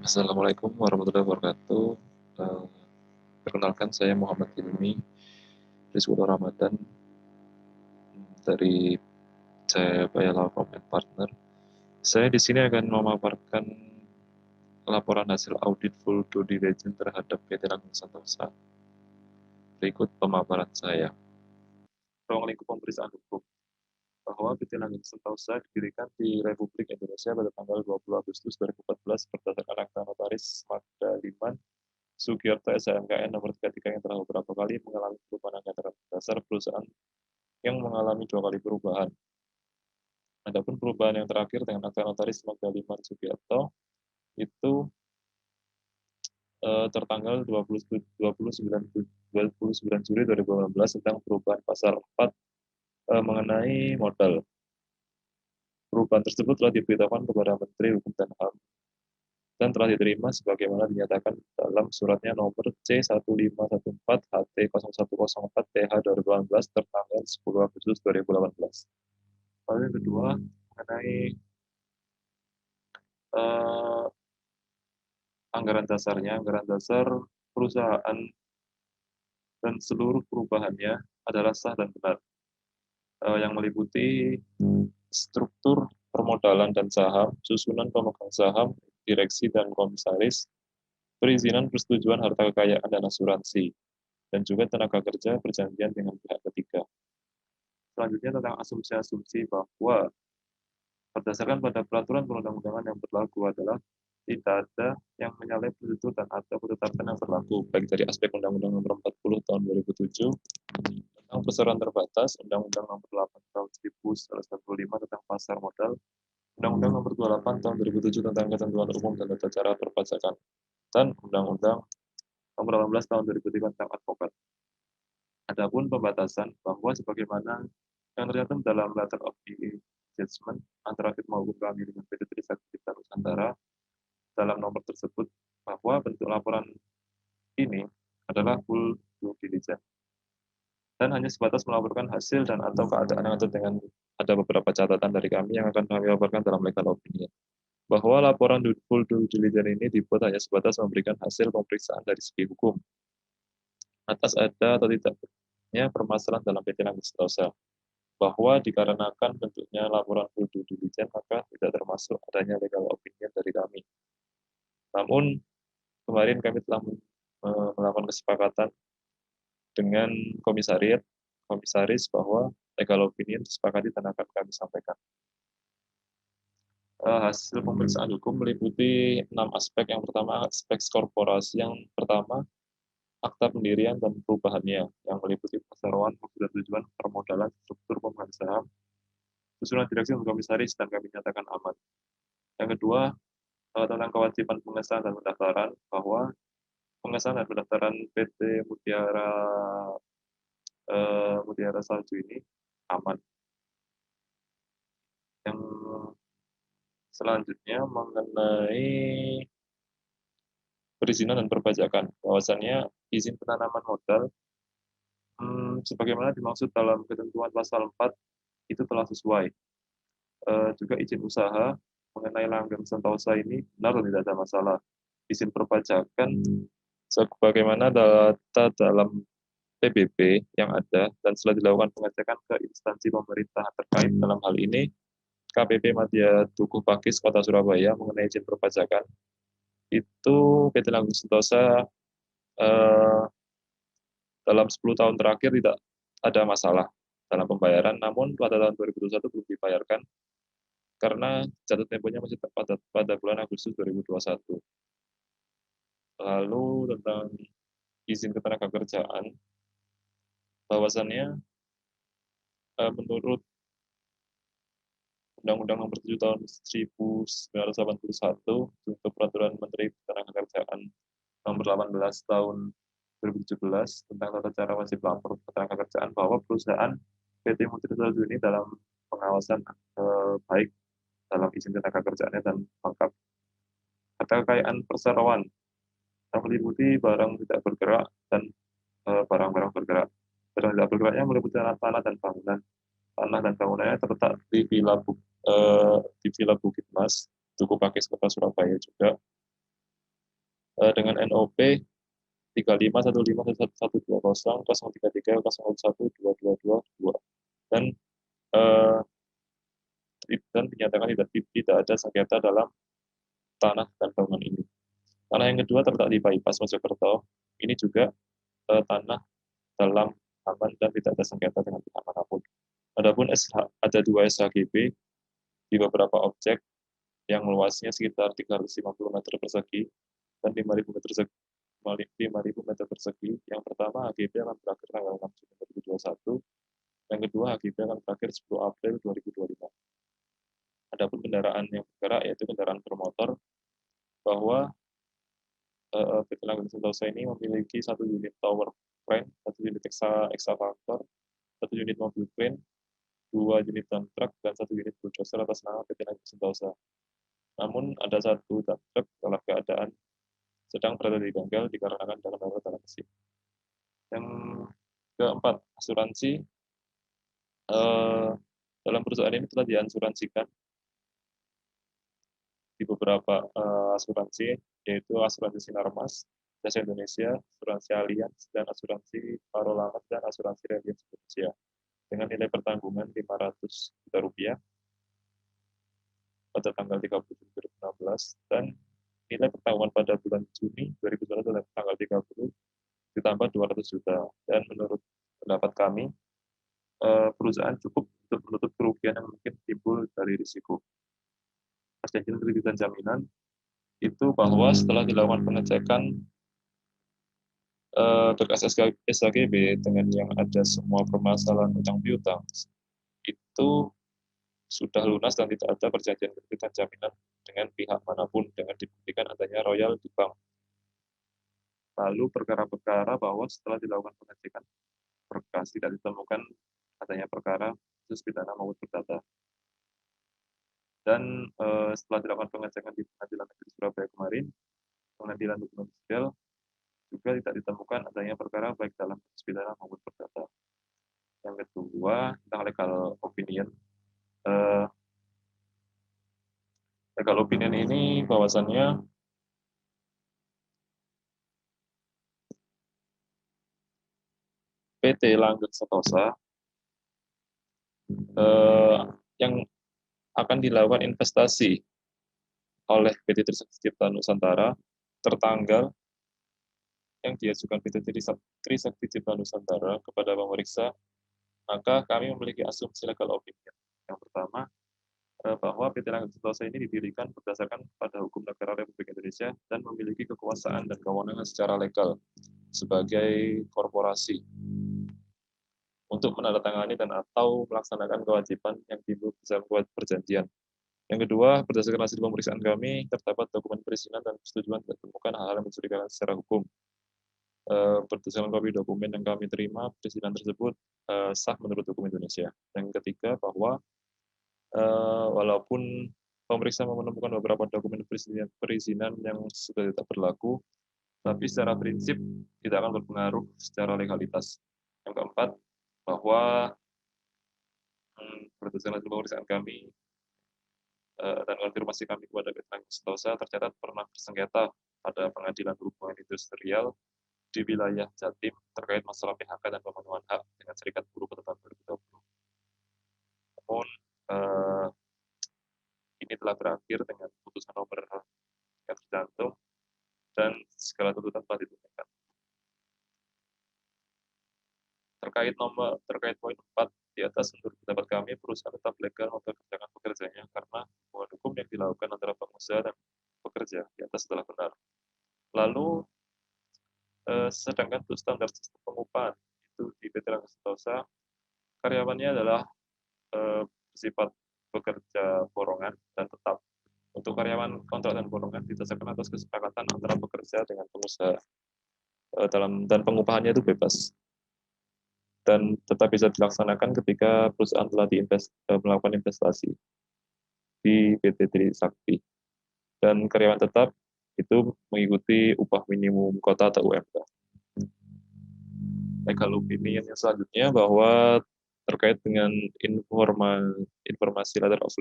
Assalamualaikum warahmatullahi wabarakatuh. Eee, Perkenalkan saya Muhammad Hilmi Rizwanul Ramadan, dari Jayabaya Law Firm and Partner. Saya di sini akan memaparkan laporan hasil audit full due diligence terhadap PT Langgeng Sentosa. Berikut pemaparan saya. Ruang lingkup pemeriksaan hukum bahwa PT Langgeng Sentosa didirikan di Republik Indonesia pada tanggal 20 Agustus 2014 berdasarkan Akta Notaris Magda Liman Sugiarto SHMKN nomor 33 yang telah beberapa kali mengalami perubahan anggaran dasar perusahaan yang mengalami 2 kali perubahan. Adapun perubahan yang terakhir dengan Akta Notaris Magda Liman Sugiarto itu tertanggal 29 Juli 2018 tentang perubahan pasal 4 mengenai modal. Perubahan tersebut telah diberitahukan kepada Menteri Hukum dan HAM dan telah diterima sebagaimana dinyatakan dalam suratnya nomor C1514HT0104 TH 2018 tertanggal 10 Agustus 2018. Lalu yang kedua mengenai anggaran dasar perusahaan dan seluruh perubahannya adalah sah dan benar, yang meliputi struktur permodalan dan saham, susunan pemegang saham, direksi dan komisaris, perizinan persetujuan harta kekayaan dan asuransi, dan juga tenaga kerja perjanjian dengan pihak ketiga. Selanjutnya tentang asumsi-asumsi bahwa berdasarkan pada peraturan perundang-undangan yang berlaku adalah tidak ada yang menyalahi prosedur dan atau ketetapan yang berlaku, baik dari aspek Undang-Undang Nomor 40 Tahun 2007 tentang perseroan terbatas, Undang-Undang Nomor 8 Tahun 1995 tentang pasar modal, Undang-Undang Nomor 28 Tahun 2007 tentang ketentuan umum dan tata cara perpajakan, dan Undang-Undang Nomor 18 Tahun 2003 tentang advokat. Adapun pembatasan bahwa sebagaimana yang tercantum dalam letter of engagement antara firma hukum kami dengan PT Trisakti Cipta Nusantara dalam nomor tersebut bahwa bentuk laporan ini adalah full due diligence dan hanya sebatas melaporkan hasil dan atau keadaan yang ada dengan ada beberapa catatan dari kami yang akan kami laporkan dalam legal opinion. Bahwa laporan full due diligence ini dibuat hanya sebatas memberikan hasil pemeriksaan dari segi hukum atas ada atau tidaknya permasalahan dalam PT Langgeng Sentosa. Bahwa dikarenakan bentuknya laporan full due diligence maka tidak termasuk adanya legal opinion dari kami. Namun kemarin kami telah melakukan kesepakatan dengan komisaris bahwa legal opinion disepakati dan akan kami sampaikan. Hasil pemeriksaan hukum meliputi 6 aspek. Yang pertama, aspek korporasi. Yang pertama, akta pendirian dan perubahannya, yang meliputi perseroan, maksud dan tujuan, permodalan, struktur pemegang saham, susunan direksi dan komisaris, dan kami nyatakan aman. Yang kedua, tentang kewajiban pengesahan dan pendaftaran, bahwa pengesahan dan pendaftaran PT Mutiara Salju ini aman. Yang selanjutnya mengenai perizinan dan perpajakan, bahwasannya izin penanaman modal sebagaimana dimaksud dalam ketentuan pasal 4 itu telah sesuai. Juga izin usaha mengenai Langgeng Sentosa ini benar tidak ada masalah. Izin perpajakan sebagaimana data dalam PBB yang ada dan setelah dilakukan pengecekan ke instansi pemerintah terkait dalam hal ini KPP Madya Tugu Pakis Kota Surabaya mengenai izin perpajakan itu PT Langgeng Sentosa dalam 10 tahun terakhir tidak ada masalah dalam pembayaran, namun pada tahun 2021 belum dibayarkan karena jatuh temponya masih tepat pada bulan Agustus 2021. Lalu tentang izin ketenagakerjaan, bahwasannya menurut Undang-Undang Nomor 7 Tahun 1981 untuk Peraturan Menteri Ketenagakerjaan Nomor 18 Tahun 2017 tentang tata cara wajib lapor ketenagakerjaan bahwa perusahaan PT Mutiara Salju ini dalam pengawasan baik dalam izin ketenagakerjaannya dan lengkap. Harta kekayaan perseroan yang meliputi barang tidak bergerak dan barang-barang bergerak. Barang tidak bergeraknya meliputi tanah dan bangunan. Tanah dan bangunannya terletak di Villa Bukit Mas, Tugu Pakis Kota Surabaya juga. dengan NOP 35151120 dan eh, dan dinyatakan tidak ada sengketa dalam tanah dan bangunan ini. Tanah yang kedua terletak di Bypass Mojokerto. Ini juga tanah dalam aman dan tidak ada sengketa dengan pihak manapun. Adapun ada 2 SHGB di beberapa objek yang luasnya sekitar 350 meter persegi dan 5.000 meter persegi. 5.000 meter persegi. Yang pertama HGB akan berakhir tanggal 6 Juni 2021. Yang kedua HGB akan berakhir 10 April 2025. Adapun kendaraan yang bergerak yaitu kendaraan bermotor, bahwa PT Langgeng Sentosa ini memiliki 1 unit tower crane, 1 unit excavator, 1 unit mobil crane, 2 unit dump truck, dan 1 unit bulldozer atas nama PT Langgeng Sentosa. Namun ada 1 dump truck dalam keadaan sedang berada di bengkel dikarenakan dalam mesin. Yang keempat, asuransi. Dalam perusahaan ini telah diasuransikan di beberapa asuransi, yaitu asuransi Sinarmas, Jasa Indonesia, asuransi Allianz, dan asuransi Parolamat, dan asuransi Reliance Indonesia, dengan nilai pertanggungan Rp500 juta pada tanggal 30 Juni 2016, dan nilai pertanggungan pada bulan Juni 2019 pada tanggal 30 ditambah 200 juta. Dan menurut pendapat kami, perusahaan cukup untuk menutup kerugian yang mungkin timbul dari risiko. Perjanjian kredit dan jaminan itu bahwa setelah dilakukan pengecekan berkas SHGB dengan yang ada semua permasalahan utang piutang, itu sudah lunas dan tidak ada perjanjian kredit dan jaminan dengan pihak manapun dengan dibuktikan adanya royal di bank. Lalu perkara-perkara bahwa setelah dilakukan pengecekan berkas tidak ditemukan adanya perkara khusus pidana maupun perdata. Dan setelah dilakukan pengecekan di Pengadilan Negeri Surabaya kemarin, Pengadilan Hukum Sosial juga tidak ditemukan adanya perkara baik dalam kasus pidana maupun perdata. Yang kedua, tentang legal opinion. Legal opinion ini bahwasannya PT Langgeng Sentosa yang akan dilakukan investasi oleh PT Trisakti Cipta Nusantara tertanggal yang diajukan PT Trisakti Cipta Nusantara kepada pemeriksa, maka kami memiliki asumsi legal opinion. Yang pertama, bahwa PT Langgeng Sentosa ini didirikan berdasarkan pada hukum negara Republik Indonesia dan memiliki kekuasaan dan kewenangan secara legal sebagai korporasi untuk menandatangani dan atau melaksanakan kewajiban yang timbul bisa membuat perjanjian. Yang kedua, berdasarkan hasil pemeriksaan kami, terdapat dokumen perizinan dan persetujuan tidak ditemukan hal-hal yang mencurigakan secara hukum. Berdasarkan kopi dokumen yang kami terima, perizinan tersebut sah menurut hukum Indonesia. Yang ketiga, bahwa walaupun pemeriksa menemukan beberapa dokumen perizinan yang sudah tidak berlaku, tapi secara prinsip tidak akan berpengaruh secara legalitas. Yang keempat, bahwa berdasarkan hasil pemeriksaan kami dan konfirmasi kami kepada PT Langgeng Sentosa tercatat pernah bersengketa pada Pengadilan Hubungan Industrial di wilayah Jatim terkait masalah PHK dan pemenuhan hak dengan Serikat Buruh pada tahun 2020. Namun ini telah berakhir dengan putusan nomor yang tercantum dan segala tuntutan telah ditunaikan. Terkait poin 4 di atas, menurut pendapat kami, perusahaan tetap legal mempekerjakan pekerjanya karena hubungan hukum yang dilakukan antara pengusaha dan pekerja di atas telah benar. Lalu, sedangkan untuk standar sistem pengupahan itu di PT Langgeng Sentosa, karyawannya adalah bersifat bekerja borongan dan tetap. Untuk karyawan kontrak dan borongan didasarkan atas kesepakatan antara pekerja dengan pengusaha dan pengupahannya itu bebas dan tetap bisa dilaksanakan ketika perusahaan telah melakukan investasi di PT Trisakti. Dan karyawan tetap itu mengikuti upah minimum kota atau UMK. Legal opinion yang selanjutnya bahwa terkait dengan informasi letter of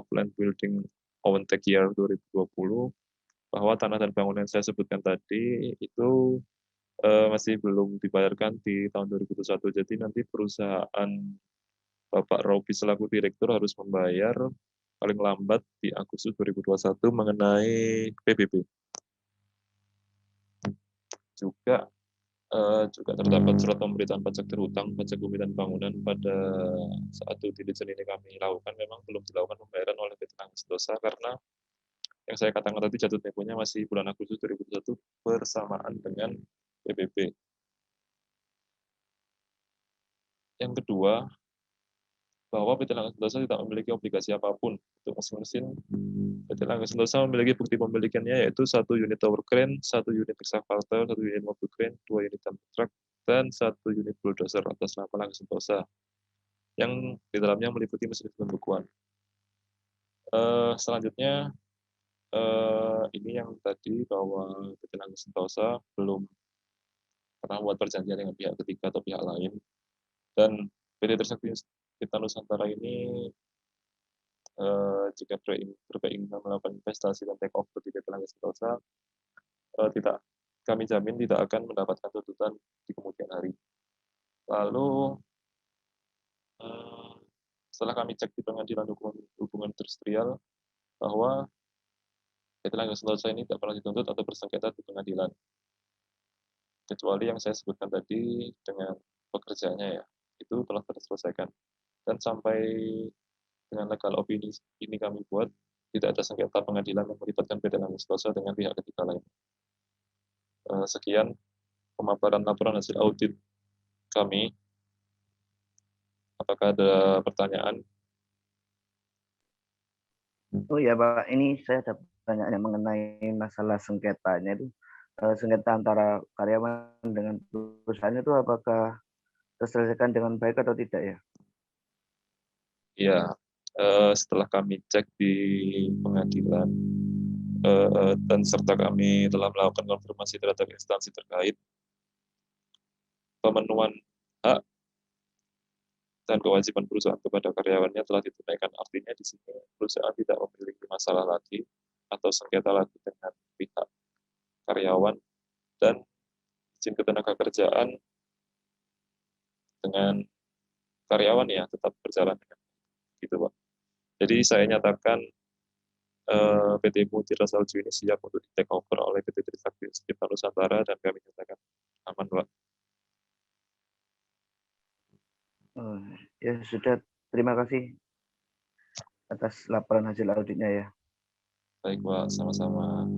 land building Owen Tech Year 2020, bahwa tanah dan bangunan yang saya sebutkan tadi itu masih belum dibayarkan di tahun 2021. Jadi nanti perusahaan Bapak Robi selaku direktur harus membayar paling lambat di Agustus 2021 mengenai PBB. Juga terdapat surat pemberitahuan pajak terhutang, pajak bumi dan bangunan pada saat due diligence ini kami lakukan memang belum dilakukan pembayaran oleh PT Nangga Sentosa karena yang saya katakan tadi jatuh temponya masih bulan Agustus 2021 bersamaan dengan PBB. Yang kedua, bahwa PT Nangga Sentosa tidak memiliki obligasi apapun untuk mesin-mesin. PT Nangga Sentosa memiliki bukti pemilikannya yaitu 1 unit tower crane, 1 unit excavator, 1 unit mobil crane, 2 unit dump truck, dan 1 unit bulldozer atas nama Nangga Sentosa yang di dalamnya meliputi mesin pembekuan. Selanjutnya ini yang tadi bahwa PT Nangga Sentosa belum pernah membuat perjanjian dengan pihak ketiga atau pihak lain, dan PT Trisakti Kita Nusantara ini jika berkeinginan melakukan investasi dan take over di PT Nangga Sentosa, tidak kami jamin tidak akan mendapatkan tuntutan di kemudian hari. Lalu setelah kami cek di pengadilan hubungan industrial bahwa PT Nangga Sentosa ini tidak pernah dituntut atau bersengketa di pengadilan, kecuali yang saya sebutkan tadi dengan pekerjaannya ya, itu telah terselesaikan. Dan sampai dengan legal opini ini kami buat, tidak ada sengketa pengadilan yang melibatkan PT Nangga Sentosa dengan pihak ketiga lain. Sekian pemaparan laporan hasil audit kami. Apakah ada pertanyaan? Oh ya Pak, ini saya ada pertanyaan mengenai masalah sengketanya itu. Sengketa antara karyawan dengan perusahaan itu apakah terselesaikan dengan baik atau tidak ya? Ya, setelah kami cek di pengadilan dan serta kami telah melakukan konfirmasi terhadap instansi terkait, pemenuhan hak dan kewajiban perusahaan kepada karyawannya telah ditunaikan. Artinya di sini perusahaan tidak memiliki masalah lagi atau sengketa lagi dengan pihak karyawan, dan izin ketenaga kerjaan dengan karyawan ya tetap berjalan dengan gitu Pak. Jadi saya nyatakan PT Mutiara Salju ini siap untuk di take over oleh PT Trisakti Kita Nusantara dan kami nyatakan aman Pak. Ya sudah, terima kasih atas laporan hasil auditnya ya. Baik Pak, sama-sama.